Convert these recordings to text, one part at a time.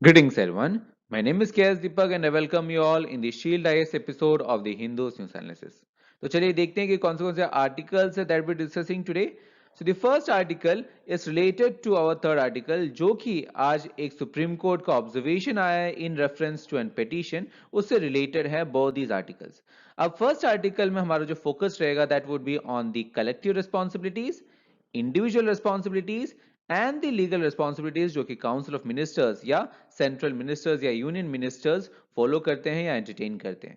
Greetings everyone. My name is KS Deepak and I welcome you all in the Shield IS episode of the Hindus News Analysis. तो चलिए देखते हैं कि कौन से articles है that we're discussing today. So the first article is related to our third article जो कि आज एक सुप्रीम कोर्ट का ऑब्जर्वेशन आया है in reference to an petition उससे related है both these articles. अब फर्स्ट आर्टिकल में हमारा जो फोकस रहेगा that would be on the collective responsibilities, individual responsibilities and the legal responsibilities जो कि काउंसिल ऑफ मिनिस्टर्स या सेंट्रल मिनिस्टर्स या यूनियन मिनिस्टर्स फॉलो करते हैं या एंटरटेन करते हैं.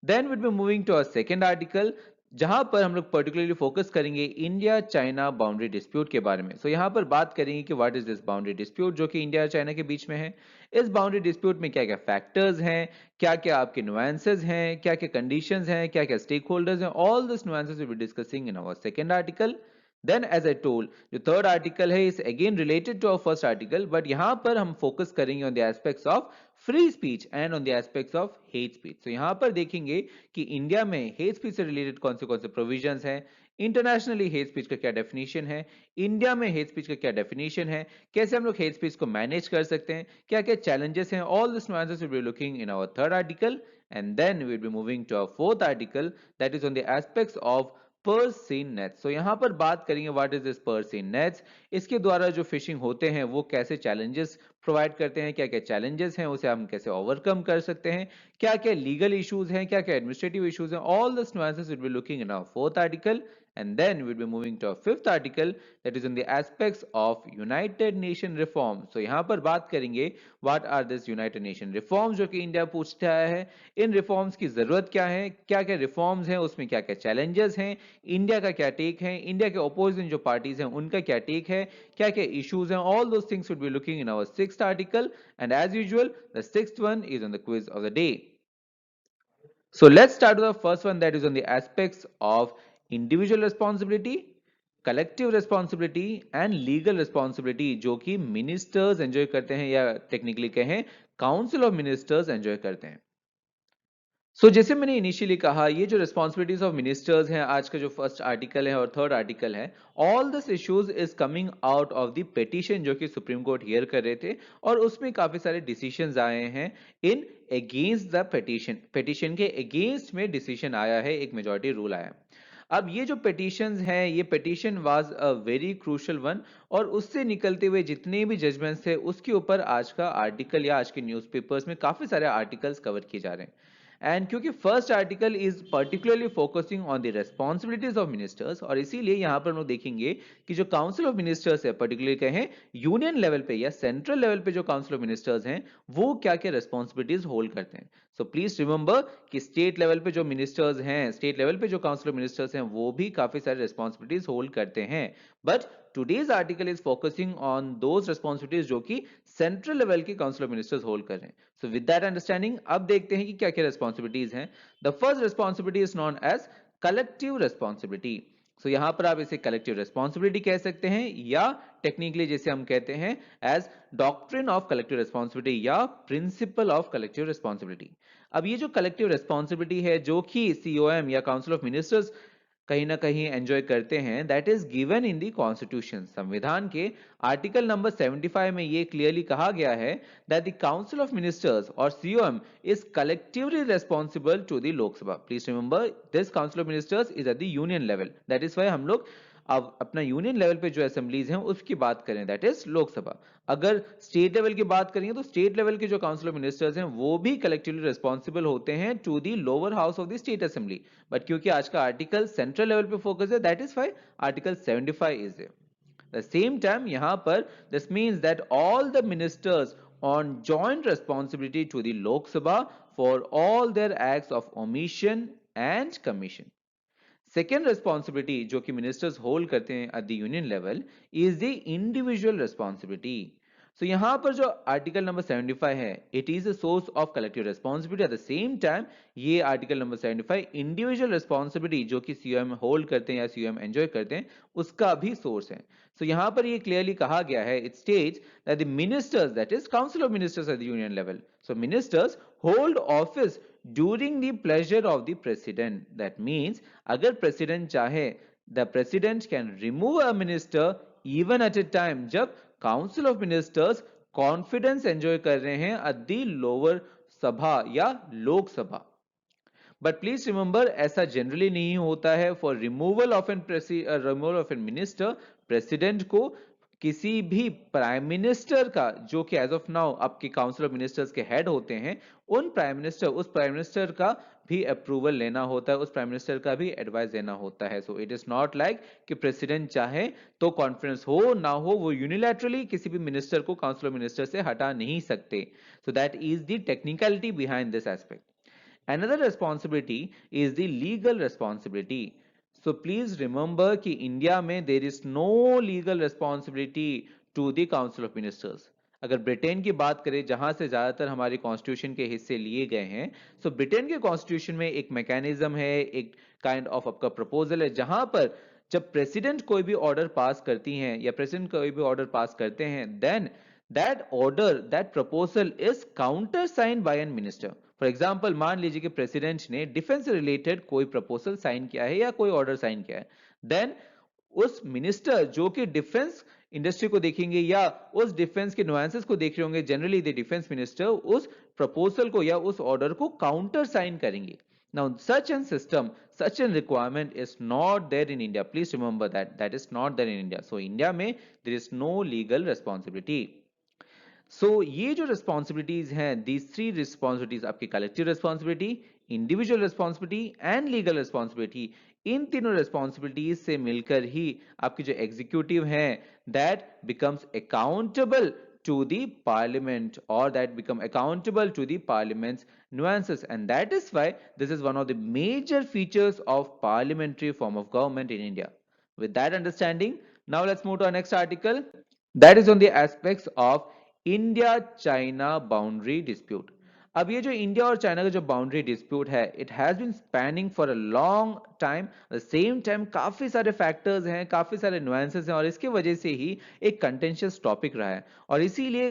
Then will be moving to a second article जहां पर हम लोग पर्टिकुलरली फोकस करेंगे इंडिया चाइना बाउंड्री डिस्प्यूट के बारे में. सो यहां पर बात करेंगे कि what is this boundary dispute जो कि इंडिया और चाइना के बीच में है. इस बाउंड्री डिस्प्यूट में क्या क्या फैक्टर्स हैं, क्या क्या आपके नुआंसेस हैं, क्या क्या कंडीशंस हैं, क्या क्या स्टेक होल्डर्स हैं, all this nuances will be discussing in our second article. Then as I told, जो third article है is again related to our first article, but यहाँ पर हम focus करेंगे on the aspects of free speech and on the aspects of hate speech. So यहाँ पर देखेंगे कि इंडिया में hate speech से related कौन से provisions हैं, इंटरनेशनली हेट स्पीच का क्या डेफिनेशन है, इंडिया में हेट स्पीच का क्या डेफिनेशन है, कैसे हम लोग हेट स्पीच को मैनेज कर सकते हैं, क्या क्या चैलेंजेस हैं, all this nuances will be looking in our third article. And then we will be moving to our fourth article that is on the aspects of purse seine nets. तो यहां पर बात करेंगे what is this purse seine nets, इसके द्वारा जो fishing होते हैं वो कैसे चैलेंजेस प्रोवाइड करते हैं, क्या क्या चैलेंजेस हैं उसे हम कैसे ओवरकम कर सकते हैं, क्या क्या लीगल इश्यूज हैं, क्या क्या एडमिनिस्ट्रेटिव इश्यूज हैं, all this nuances will be looking in our fourth article. And then we'll be moving to a fifth article that is in the aspects of United Nation reform. So यहाँ पर बात करेंगे what are this United Nation reforms जो कि India पूछता है, इन reforms की जरूरत क्या है, क्या क्या रिफॉर्म्स हैं, उसमें क्या क्या चैलेंजेस हैं, इंडिया का क्या टेक है, इंडिया के ओपोजिंग जो पार्टीज हैं उनका क्या टेक है, क्या क्या इश्यूज हैं, all those things would be looking in our sixth article. And as usual the sixth one is on the quiz of the day. So let's start with the first one that is on the aspects of individual responsibility, collective responsibility and legal responsibility जो कि ministers enjoy करते हैं या technically कहें council of ministers enjoy करते हैं. जैसे मैंने इनिशियली कहा ये जो रिस्पॉन्सिबिलिटीज ऑफ मिनिस्टर्स हैं आज का जो फर्स्ट आर्टिकल है और थर्ड आर्टिकल है, all this issues is coming out of the petition जो कि सुप्रीम कोर्ट हियर कर रहे थे और उसमें काफी सारे डिसीजंस आए हैं इन अगेंस्ट द पिटीशन के अगेंस्ट में डिसीजन आया है, एक मेजॉरिटी रूल आया. अब ये जो पिटीशंस हैं ये petition was a very crucial one और उससे निकलते हुए जितने भी जजमेंट्स थे उसके ऊपर आज का आर्टिकल या आज के न्यूज़पेपर्स में काफी सारे आर्टिकल्स कवर किए जा रहे हैं. एंड क्योंकि first article is particularly focusing on the responsibilities of ministers और इसीलिए यहां पर हम लोग देखेंगे कि जो काउंसिल ऑफ मिनिस्टर्स है पर्टिकुलरली कहें यूनियन लेवल पे या सेंट्रल लेवल पे जो काउंसिल ऑफ मिनिस्टर्स हैं वो क्या क्या रेस्पॉन्सिबिलिटीज होल्ड करते हैं. सो प्लीज रिमेंबर कि स्टेट लेवल पे जो मिनिस्टर्स हैं, स्टेट लेवल पे जो काउंसिल ऑफ मिनिस्टर्स हैं वो भी काफी सारे रेस्पॉन्सिबिलिटीज होल्ड करते हैं. But today's article is focusing on those responsibilities जो कि सेंट्रल लेवल के काउंसिल ऑफ मिनिस्टर्स होल्ड कर रहे हैं. सो विद दैट अंडरस्टैंडिंग अब देखते हैं कि क्या क्या रेस्पॉन्सिबिलिटीज हैं. The first responsibility is known as collective responsibility. So यहां पर आप इसे कलेक्टिव रेस्पॉन्सिबिलिटी कह सकते हैं या टेक्निकली जैसे हम कहते हैं as doctrine of collective responsibility या प्रिंसिपल ऑफ कलेक्टिव रेस्पॉन्सिबिलिटी. अब ये जो कलेक्टिव रेस्पॉन्सिबिलिटी है जो कि सीओएम या काउंसिल ऑफ मिनिस्टर्स कहीं ना कहीं एंजॉय करते हैं, that is given in the constitution. संविधान के आर्टिकल नंबर 75 में ये क्लियरली कहा गया है that the council of ministers और COM is collectively responsible to the Lok Sabha. Please remember this council of ministers is at the union level, that is why हम लोग अब अपना यूनियन लेवल पे जो असेंबलीज हैं उसकी बात करें दैट इज लोकसभा. अगर स्टेट लेवल की बात करेंगे तो स्टेट लेवल के जो काउंसिल ऑफ मिनिस्टर्स हैं वो भी कलेक्टिवली रिस्पॉन्सिबल होते हैं to the lower house of the state assembly. But क्योंकि आज का आर्टिकल सेंट्रल लेवल पे फोकस है that is why article 75 is there. The same time यहां पर this means that all the ministers on joint responsibility to the Lok Sabha for all their acts of omission and commission. Second responsibility जो कि ministers hold करते हैं at the union level is the individual responsibility. So यहां पर जो article number 75 है it is a source of collective responsibility. At the same time ये article number 75 individual responsibility जो कि सीओएम होल्ड करते हैं या सीओएम एंजॉय करते हैं उसका भी सोर्स है. सो यहां पर ये क्लियरली कहा गया है, it states that the ministers that is council of ministers at the union level, so ministers hold office during the pleasure of the president. That means अगर प्रेसिडेंट चाहे the president can remove a minister even at a time जब council of ministers confidence enjoy कर रहे हैं at the lower Sabha या Lok Sabha. But please remember ऐसा generally नहीं होता है। For removal of N minister, president को किसी भी प्राइम मिनिस्टर का, जो कि एज ऑफ नाउ आपके काउंसिल ऑफ मिनिस्टर्स के हेड होते हैं, उस प्राइम मिनिस्टर का भी अप्रूवल लेना होता है, उस प्राइम मिनिस्टर का भी एडवाइस लेना होता है। So it is not like कि प्रेसिडेंट चाहे तो कॉन्फ्रेंस हो ना हो, वो यूनिलैटरली किसी भी मिनिस्टर को काउंसिल ऑफ मिनिस्टर से हटा नहीं सकते। So that is the technicality behind this aspect. Another responsibility is the legal responsibility. So please remember कि इंडिया में there is no legal responsibility to the Council of Ministers. अगर Britain की बात करें जहां से ज्यादातर हमारे कॉन्स्टिट्यूशन के हिस्से लिए गए हैं, सो ब्रिटेन के कॉन्स्टिट्यूशन में एक मैकेनिज्म है, एक काइंड ऑफ आपका प्रपोजल है, जहां पर जब प्रेसिडेंट कोई भी ऑर्डर पास करती हैं या प्रेसिडेंट कोई भी ऑर्डर पास करते हैं, then that order, that proposal is countersign by an minister. For example, मान लीजिए कि प्रेसिडेंट ने डिफेंस से रिलेटेड कोई प्रपोजल साइन किया है या कोई ऑर्डर साइन किया है, देन उस मिनिस्टर जो कि डिफेंस इंडस्ट्री को देखेंगे या उस डिफेंस के नुआंसेस को देख रहे होंगे, जनरली द डिफेंस मिनिस्टर उस प्रपोजल को या उस ऑर्डर को काउंटर साइन करेंगे। Now, such a system, such a requirement is not there in India. Please remember that is not there in India. So, India में there is no legal responsibility. So ये जो responsibilities हैं, these three responsibilities, आपकी collective responsibility, individual responsibility and legal responsibility, इन तीनों responsibilities से मिलकर ही आपकी जो एग्जीक्यूटिव है that becomes accountable to the parliament, or that become accountable to the parliament's nuances, and that is why this is one of the major features of parliamentary form of government in India. With that understanding, now let's move to our next article, that is on the aspects of India China boundary dispute. अब ये जो India और China का जो boundary dispute है, it has been spanning for a long time. At the same time काफी सारे factors हैं, काफी सारे नुएंसेस हैं, और इसकी वजह से ही एक कंटेंशियस टॉपिक रहा है, और इसीलिए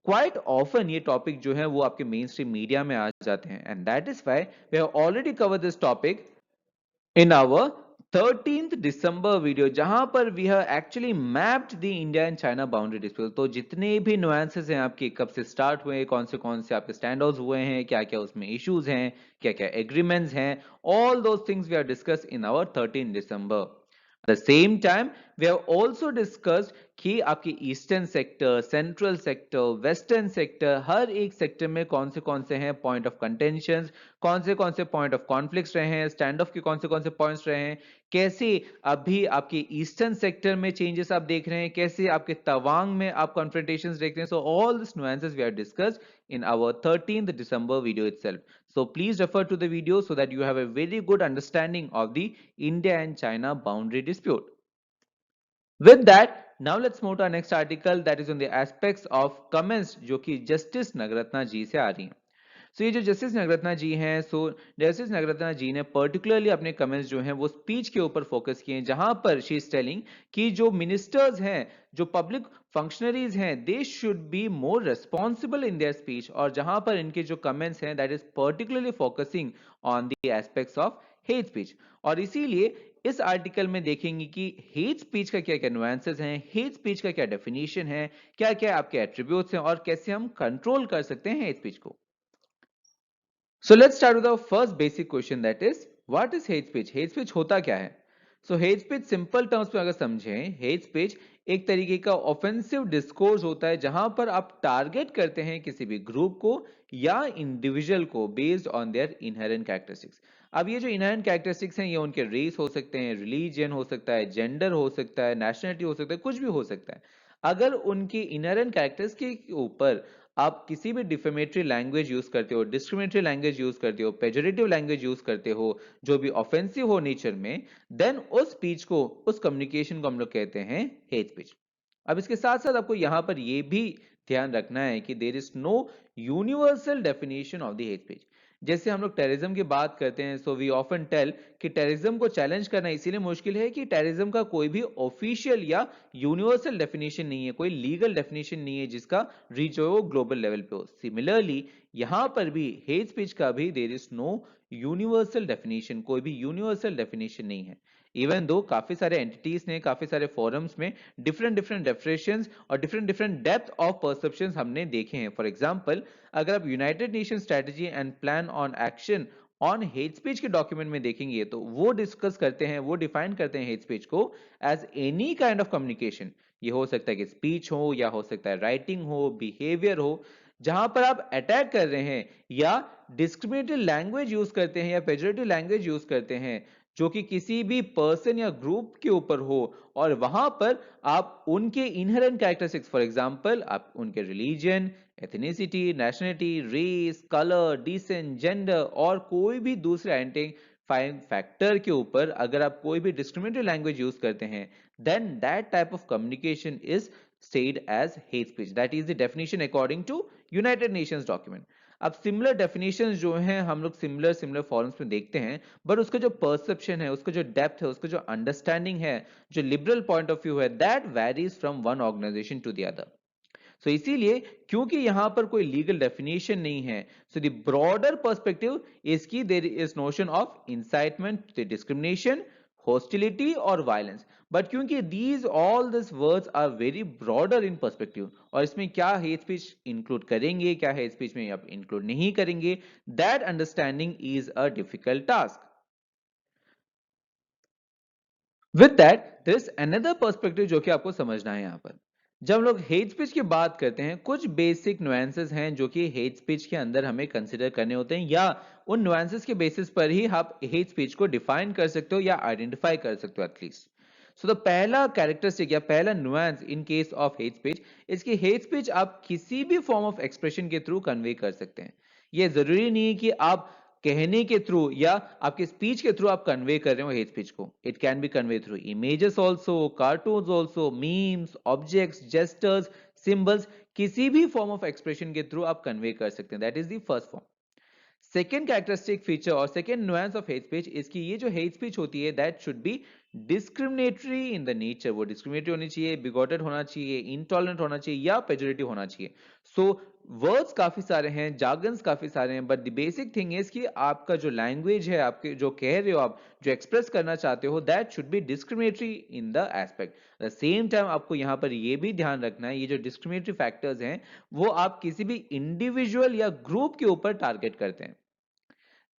क्वाइट ऑफन ये टॉपिक जो है वो आपके मेन स्ट्रीम मीडिया में आ जाते हैं। And that is why we have already covered this topic in our 13th December video, जहां पर we have actually mapped the India and China boundary dispute। तो जितने भी nuances हैं आपके, कब से स्टार्ट हुए, कौन से आपके स्टैंड आउट्स हुए हैं, क्या क्या उसमें इश्यूज हैं, क्या क्या एग्रीमेंट्स हैं, all those things we have discussed in our 13th December। At the same time, we have also discussed कि आपकी eastern sector, central sector, western sector, हर एक सेक्टर में कौन से हैं पॉइंट ऑफ कंटेंशन, कौन से पॉइंट ऑफ कॉन्फ्लिक्ट्स रहे हैं, स्टैंड ऑफ के कौन से पॉइंट्स रहे हैं, कैसे अभी आपके ईस्टर्न सेक्टर में चेंजेस आप देख रहे हैं, कैसे आपके तवांग में आप कॉन्फ्रंटेशंस देख रहे हैं। So all this nuances we have discussed in our 13th December video itself. So please refer to the video so that you have a very good understanding of the India and China boundary dispute. With that, now let's move to our next article, that is on the aspects of comments जो कि justice Nagarathna जी से आ रही हैं। सो ये जो justice Nagarathna जी हैं, सो justice Nagarathna जी ने particularly अपने कमेंट्स जो हैं वो स्पीच के ऊपर फोकस किए हैं, जहां पर शी इज टेलिंग कि जो मिनिस्टर्स हैं, जो पब्लिक फंक्शनरीज हैं, they should be more responsible in their speech, और जहां पर इनके जो कमेंट्स हैं that is particularly focusing on the aspects of hate speech. और इसीलिए इस आर्टिकल में देखेंगे कि हेट स्पीच का क्या क्या नुएंसेस हैं, हेट स्पीच का क्या डेफिनेशन है, क्या क्या आपके एट्रीब्यूट्स हैं, और कैसे हम कंट्रोल कर सकते हैं हेट स्पीच को। So let's start with our first basic question, that is what is hate speech? Hate speech होता क्या है? So hate speech simple terms में अगर समझें, hate speech एक तरीके का ऑफेंसिव डिस्कोर्स होता है जहां पर आप टारगेट करते हैं किसी भी ग्रुप को या इंडिविजुअल को based on their inherent characteristics. अब ये जो इनहेरेंट कैरेक्टरिस्टिक्स हैं, ये उनके रेस हो सकते हैं, रिलीजन हो सकता है, जेंडर हो सकता है, नेशनलिटी हो सकता है, कुछ भी हो सकता है। अगर उनकी इनहेरेंट कैरेक्टरिस्टिक्स के ऊपर आप किसी भी डिफेमेटरी लैंग्वेज यूज करते हो, डिस्क्रिमिनेटरी लैंग्वेज यूज करते हो, पेजोरेटिव लैंग्वेज यूज करते हो, जो भी ऑफेंसिव हो नेचर में, देन उस स्पीच को, उस कम्युनिकेशन को हम लोग कहते हैं हेट स्पीच। अब इसके साथ साथ आपको यहां पर यह भी ध्यान रखना है कि there is no universal definition of the hate speech. जैसे हम लोग टेररिज्म की बात करते हैं, सो वी ऑफन टेल कि टेररिज्म को चैलेंज करना इसीलिए मुश्किल है कि टेररिज्म का कोई भी ऑफिशियल या यूनिवर्सल डेफिनेशन नहीं है, कोई लीगल डेफिनेशन नहीं है जिसका रीच हो ग्लोबल लेवल पे हो। सिमिलरली यहां पर भी हेट स्पीच का भी there is no universal definition, कोई भी यूनिवर्सल डेफिनेशन नहीं है। इवन दो काफी सारे एंटिटीज ने, काफी सारे फोरम्स में डिफरेंट डिफरेंट डेफिनेशंस और different different depth of perceptions हमने देखे हैं। फॉर एग्जांपल, अगर आप United nation strategy and plan on action on hate speech के डॉक्यूमेंट में देखेंगे तो वो डिस्कस करते हैं, वो डिफाइन करते हैं हेट स्पीच को as any kind of communication. ये हो सकता है कि स्पीच हो, या हो सकता है राइटिंग हो, बिहेवियर हो, जहां पर आप अटैक कर रहे हैं या डिस्क्रिमिनेटरी लैंग्वेज यूज करते हैं या पेजोरेटिव लैंग्वेज यूज करते हैं जो कि किसी भी पर्सन या ग्रुप के ऊपर हो, और वहां पर आप उनके इनहेरेंट कैरेक्टरिस्टिक्स, फॉर एग्जांपल आप उनके religion, ethnicity, nationality, race, colour, descent, gender और कोई भी दूसरे आइडेंटिफाइंग फैक्टर के ऊपर अगर आप कोई भी डिस्क्रिमिनेटरी लैंग्वेज यूज करते हैं, then that type of communication is said as hate speech. That is the definition according to United Nations document. अब सिमिलर डेफिनेशंस जो हैं हम लोग सिमिलर फॉरम्स में देखते हैं, बट उसका जो परसेप्शन है, उसका जो डेप्थ है, उसका जो अंडरस्टैंडिंग है, जो लिबरल पॉइंट ऑफ व्यू है, that varies from one organisation to the other. So इसीलिए क्योंकि यहां पर कोई लीगल डेफिनेशन नहीं है, so the broader perspective is की there is notion of incitement, discrimination, hostility और वायलेंस। बट क्योंकि these all this words are very broader in perspective, और इसमें क्या हेट स्पीच इंक्लूड करेंगे, क्या हेट स्पीच में आप इंक्लूड नहीं करेंगे, that understanding is a difficult task. With that there is another perspective जो कि आपको समझना है। यहां पर जब हम लोग हेट स्पीच की बात करते हैं, कुछ बेसिक नुएंसेस हैं जो कि हेट स्पीच के अंदर हमें कंसीडर करने होते हैं, या उन नुएंसेस के बेसिस पर ही आप हेट स्पीच को डिफाइन कर सकते हो या आइडेंटिफाई कर सकते हो एटलीस्ट। सो द पहला कैरेक्टरिस्टिक या पहला nuance in case of hate speech, इसकी हेट स्पीच आप किसी भी फॉर्म ऑफ एक्सप्रेशन के थ्रू कन्वे कर सकते हैं। ये जरूरी नहीं है कि आप कहने के थ्रू या आपके स्पीच के थ्रू आप कन्वे कर रहे हो हेट स्पीच को। It can be convey through images also, cartoons also, memes, objects, gestures, symbols, किसी भी फॉर्म ऑफ एक्सप्रेशन के थ्रू आप कन्वे कर सकते हैं। That is the first form. Second characteristic feature और second nuance of hate speech इसकी ये जो हेट स्पीच होती है that should be discriminatory in the nature. वो डिस्क्रिमिनेटरी होनी चाहिए, बिगॉटेड होना चाहिए, इंटॉलरेंट होना चाहिए या पेजोरेटिव होना चाहिए। सो वर्ड्स काफी सारे हैं, जार्गन्स काफी सारे हैं, but the basic thing is कि आपका जो लैंग्वेज है, आपके जो कह रहे हो, आप जो एक्सप्रेस करना चाहते हो, that should be discriminatory in the aspect. Eight the same time आपको यहां पर ये भी ध्यान रखना है, ये जो डिस्क्रिमिनेटरी फैक्टर्स हैं वो आप किसी भी इंडिविजुअल या ग्रुप के ऊपर टारगेट करते हैं।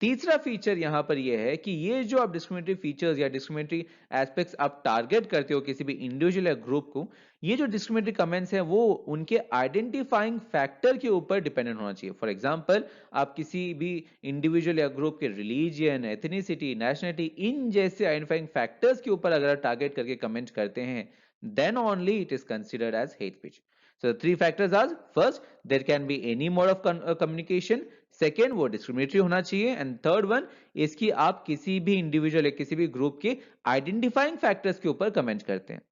तीसरा फीचर यहां पर यह है कि ये जो आप डिस्क्रिमिनेटरी फीचर्स या डिस्क्रिमिनेटरी एस्पेक्ट्स आप टारगेट करते हो किसी भी इंडिविजुअल या ग्रुप को, ये जो डिस्क्रिमिनेटरी कमेंट्स हैं वो उनके आइडेंटिफाइंग फैक्टर के ऊपर डिपेंडेंट होना चाहिए। फॉर एग्जांपल, आप किसी भी इंडिविजुअल या ग्रुप के रिलीजियन, एथनिसिटी, नेशनलिटी, इन जैसे आइडेंटिफाइंग फैक्टर्स के ऊपर अगर टारगेट करके कमेंट करते हैं, then only it is considered as hate speech. So the three factors are: first, there can be any mode of communication; second, वो discriminatory होना चाहिए; and third one is कि आप किसी भी इंडिविजुअल या किसी भी ग्रुप के आइडेंटिफाइंग फैक्टर्स के ऊपर कमेंट करते हैं।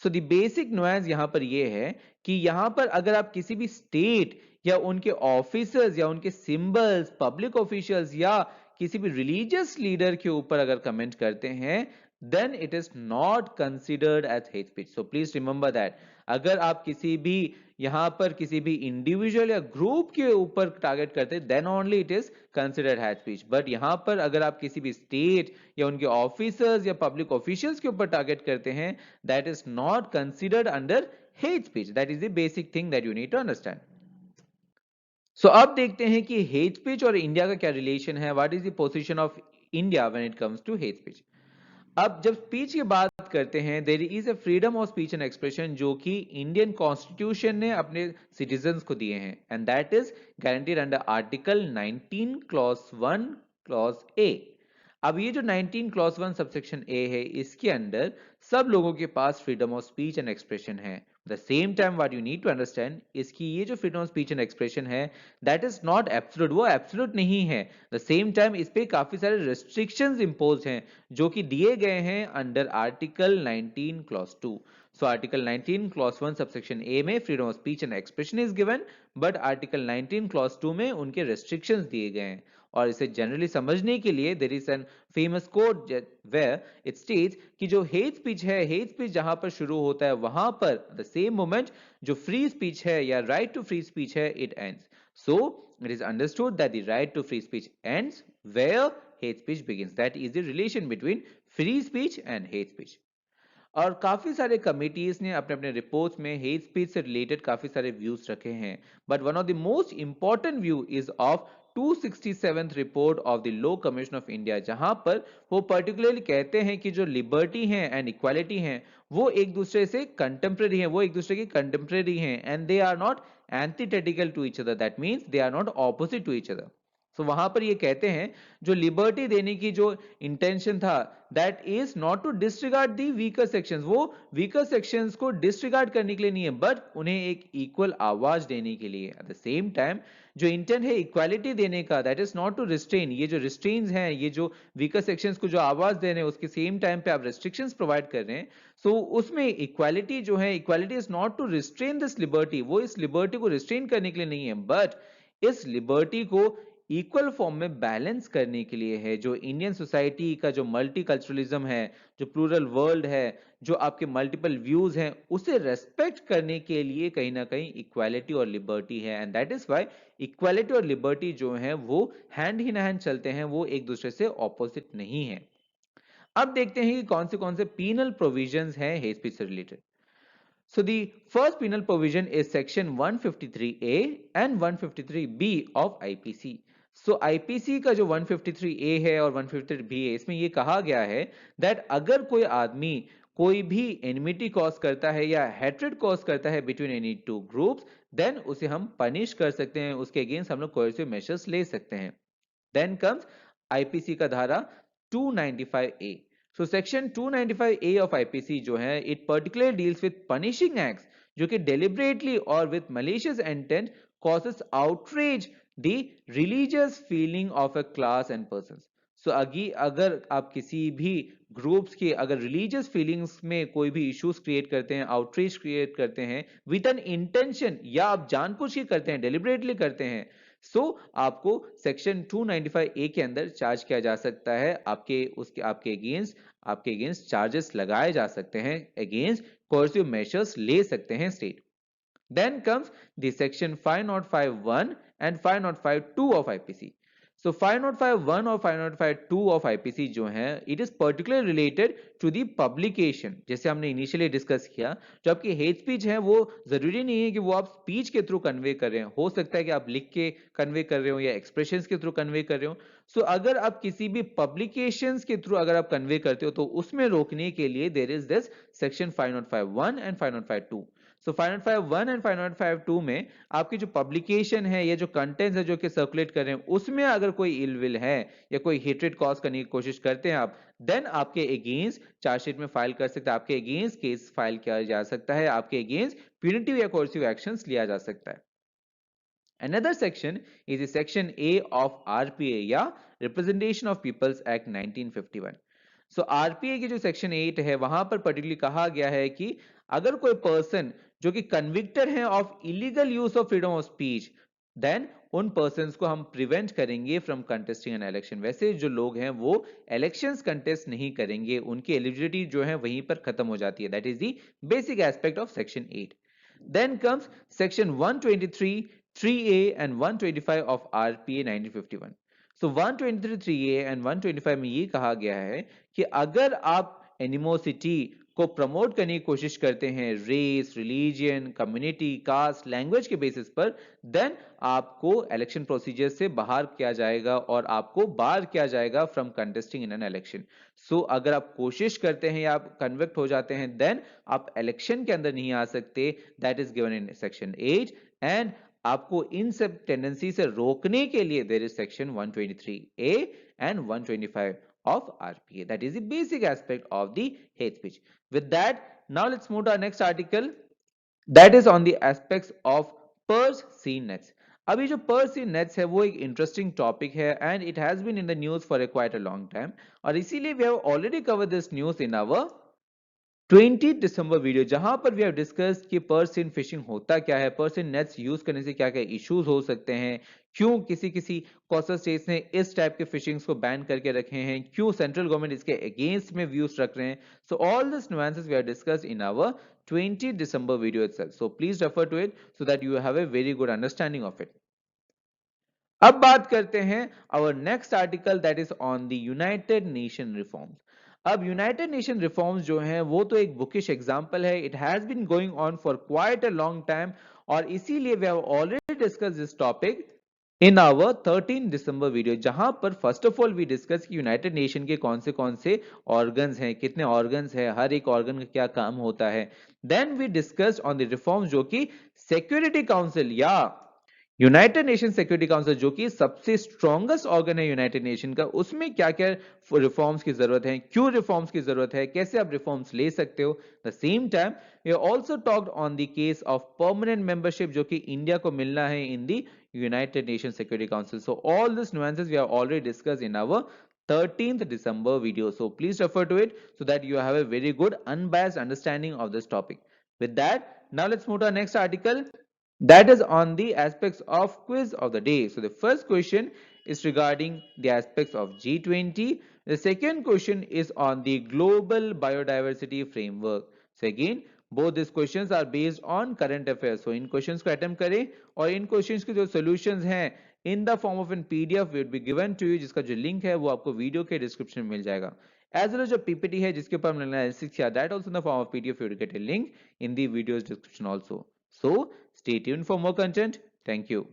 सो द बेसिक नुएंस यहां पर यह है कि यहां पर अगर आप किसी भी स्टेट या उनके ऑफिसर्स या उनके सिंबल्स, पब्लिक ऑफिशियल्स या किसी भी रिलीजियस लीडर के ऊपर अगर कमेंट करते हैं, then it is not considered as hate speech. So please remember that अगर आप किसी भी यहां पर किसी भी इंडिविजुअल या ग्रुप के ऊपर टारगेट करते हैं, then only it is considered hate speech. But यहां पर अगर आप किसी भी स्टेट या उनके ऑफिसर्स या पब्लिक ऑफिशियल्स के ऊपर टारगेट करते हैं, that is not considered under hate speech. That is the basic thing that you need to understand. सो अब देखते हैं कि हेट स्पीच और इंडिया का क्या रिलेशन है, what is the position of India when it comes to hate speech. अब जब स्पीच की बात करते हैं, there is a freedom of speech and expression जो कि इंडियन कॉन्स्टिट्यूशन ने अपने सिटीजन्स को दिए हैं, and that is guaranteed under article 19 clause 1 clause A. अब ये जो 19 क्लॉज 1 सबसेक्शन ए है, इसके अंदर सब लोगों के पास freedom of speech and expression है। The same time what you need to understand इसकी ये जो freedom of speech and expression है, दैट इज नॉट एब्सोल्यूट, वो एब्सोल्यूट नहीं है। द सेम टाइम इस पे काफी सारे रिस्ट्रिक्शंस इंपोज हैं जो कि दिए गए हैं under article 19 clause 2। So article 19 clause 1 subsection A में freedom of speech and expression is given, but article 19 clause 2 में उनके रेस्ट्रिक्शंस दिए गए हैं। और इसे जनरली समझने के लिए there is an famous quote where it states कि जो हेट स्पीच है, हेट स्पीच जहां पर शुरू होता है वहां पर द सेम मोमेंट जो फ्री स्पीच है या राइट टू फ्री स्पीच है, it ends. So it is understood that the right to free speech ends where hate speech begins. That is the relation between free speech and hate speech. और काफी सारे committees ने अपने अपने reports में hate speech से related काफी सारे व्यूज रखे हैं, but one of the most important view is of 267th report of the law commission of India, जहां पर वो पर्टिकुलरली कहते हैं कि जो लिबर्टी है एंड इक्वालिटी है वो एक दूसरे से कंटेम्प्रेरी है, वो एक दूसरे की कंटेम्प्रेरी है, and they are not antithetical to each other, that means they are not opposite to each other. So वहां पर ये कहते हैं जो लिबर्टी देने की जो इंटेंशन था, that is not to disregard the weaker sections, वो वीकर सेक्शंस को डिसरिगार्ड करने के लिए नहीं है, बट उन्हें एक इक्वल आवाज देने के लिए। एट द सेम टाइम जो इंटेंट है इक्वालिटी देने का, that is not to restrain, ये जो रिस्ट्रेन्स हैं, ये जो वीकर सेक्शंस को जो आवाज दे रहे हैं उसके सेम टाइम पे आप रेस्ट्रिक्शंस प्रोवाइड कर रहे हैं, सो उसमें इक्वालिटी जो है, equality is not to restrain this liberty, वो इस लिबर्टी को रिस्ट्रेन करने के लिए नहीं है, बट इस लिबर्टी को इक्वल फॉर्म में बैलेंस करने के लिए है। जो इंडियन सोसाइटी का जो मल्टीकल्चरलिज्म है, जो प्लूरल वर्ल्ड है, जो आपके मल्टीपल व्यूज हैं, उसे रेस्पेक्ट करने के लिए कहीं ना कहीं इक्वालिटी और लिबर्टी है, and that is why equality और लिबर्टी जो है वो हैंड इन हैंड चलते हैं, वो एक दूसरे से ऑपोजिट नहीं है। अब देखते हैं कि कौन से पीनल प्रोविजंस हैं हेट स्पीच से related. So the first penal provision is section 153A and 153B of IPC. So IPC का जो 153A है और 153B है, इसमें ये कहा गया है that अगर कोई आदमी कोई भी एनिमिटी कॉज करता है या हेट्रेड कॉज करता है between any two groups, then उसे हम पनिश कर सकते हैं, उसके अगेंस्ट हम लोग कोएर्सिव मेजर्स ले सकते हैं। देन कम्स आईपीसी का धारा 295A। So section 295A of IPC जो है, it particular deals with punishing acts जो कि डेलिबरेटली और with malicious intent causes outrage the religious feeling of a class and person. So अगर आप किसी भी ग्रुप्स के अगर रिलीजियस फीलिंग्स में कोई भी इश्यूज क्रिएट करते हैं, आउटरीच क्रिएट करते हैं विद एन इंटेंशन, या आप जानबूझ के करते हैं, डेलिबरेटली करते हैं, सो आपको सेक्शन 295A के अंदर चार्ज किया जा सकता है, आपके अगेंस्ट चार्जेस लगाए जा सकते हैं, अगेंस्ट कोर्सिव मेजर्स ले सकते हैं state. Then comes the section 5051 and 5052 of IPC. So 5051 और 5052 of IPC जो है, it is particularly related to the publication, जैसे हमने इनिशियली डिस्कस किया। जो आपकी हेट स्पीच है वो जरूरी नहीं है कि वो आप स्पीच के थ्रू कन्वे कर रहे हो सकता है कि आप लिख के कन्वे कर रहे हो या एक्सप्रेशंस के थ्रू कन्वे कर रहे हो। सो अगर आप किसी भी पब्लिकेशंस के थ्रू अगर आप कन्वे करते हो तो उसमें रोकने के लिए there is this section 5051 and 5052। So 5051 and 5052 में आपकी जो पब्लिकेशन है, ये जो कंटेंट्स है जो कि सर्कुलेट कर रहे हैं, उसमें अगर कोई इल विल है या कोई हेट्रेड कॉज करने की कोशिश करते हैं आप, देन आपके अगेंस्ट चार्जशीट में फाइल कर सकते हैं, आपके अगेंस्ट केस फाइल किया जा सकता है, आपके अगेंस्ट प्यूनिटिव या कोर्सिव एक्शंस लिया जा सकता है। Another section is the section A of RPA या Representation of Peoples Act 1951। So RPA की जो सेक्शन 8 है वहां पर पर्टिकुलरली कहा गया है कि अगर कोई पर्सन जो कि कन्विक्टेड है of illegal use of freedom of speech, then उन पर्सन को हम प्रिवेंट करेंगे फ्रॉम कंटेस्टिंग एन इलेक्शन। वैसे जो लोग हैं वो इलेक्शंस कंटेस्ट नहीं करेंगे, उनकी एलिजिबिलिटी जो है वहीं पर खत्म हो जाती है। That is the basic aspect of section 8। Then comes section 123 3A and 125 of RPA 1951। So 123 3A and 125 में ये कहा गया है कि अगर आप एनिमोसिटी को प्रमोट करने की कोशिश करते हैं race, religion, community, caste, language के बेसिस पर, देन आपको इलेक्शन प्रोसीजर से बाहर किया जाएगा और आपको बार किया जाएगा from contesting in an election. So अगर आप कोशिश करते हैं या आप कन्विक्ट हो जाते हैं, देन आप इलेक्शन के अंदर नहीं आ सकते। That is given in section 8। And आपको इन सब टेंडेंसी से रोकने के लिए there is section 123A and 125 of RPA। That is the basic aspect of the hate speech. With that, now let's move to our next article, that is on the aspects of purse seen nets। अभी जो purse सी nets है वो एक interesting topic है and it has been in the news for a quite a long time, और इसीलिए we have already covered this news in our 20 December video, जहां पर वी हैव डिस्कस कि पर्स इन फिशिंग होता क्या है, purse इन nets use करने से क्या क्या इश्यूज हो सकते हैं, क्यों किसी किसी कोस्टल स्टेट्स ने इस टाइप के फिशिंग्स को बैन करके रखे हैं, क्यों सेंट्रल गवर्नमेंट इसके अगेंस्ट में व्यूज रख रहे हैं। So all this nuances we have discussed in our 20 December video itself. So please refer to it so that you have a very good understanding of it. अब बात करते हैं our next article, that is on the United nation reforms. अब united nation reforms जो हैं वो तो एक बुकिश एग्जांपल है, it has been going on for quite a long time, और इसीलिए we have already discuss this topic in our 13 December video, जहां पर first of all we discuss कि यूनाइटेड नेशन के कौन से ऑर्गन्स हैं, कितने ऑर्गन्स हैं, हर एक ऑर्गन का क्या काम होता है। Then we discussed on the reforms, जो कि सिक्योरिटी काउंसिल या यूनाइटेड नेशन सिक्योरिटी काउंसिल, जो कि सबसे स्ट्रॉन्गेस्ट ऑर्गन है यूनाइटेड नेशन का, उसमें क्या क्या रिफॉर्म्स की जरूरत है, क्यों रिफॉर्म्स की जरूरत है, कैसे आप रिफॉर्म्स ले सकते हो। The same time we also talked on the case of permanent membership, जो कि इंडिया को मिलना है in the United nation security Council. So all this nuances we have already discussed in our 13th December video. So please refer to it so that you have a very good unbiased understanding of this topic. With that, now let's move to our next article, that is on the aspects of quiz of the day. So the first question is regarding the aspects of G20. The second question is on the global biodiversity framework. So again, both these questions are based on current affairs. So in questions को attempt करें, और इन questions के जो solutions हैं in the form of an PDF will be given to you, जिसका जो link है वो आपको वीडियो के डिस्क्रिप्शन में मिल जाएगा। As well as जो PPT है जिसके ऊपर हमने एनालिसिस किया, that also in the form of PDF you will get a link in the video's description also. So stay tuned for more content. Thank you.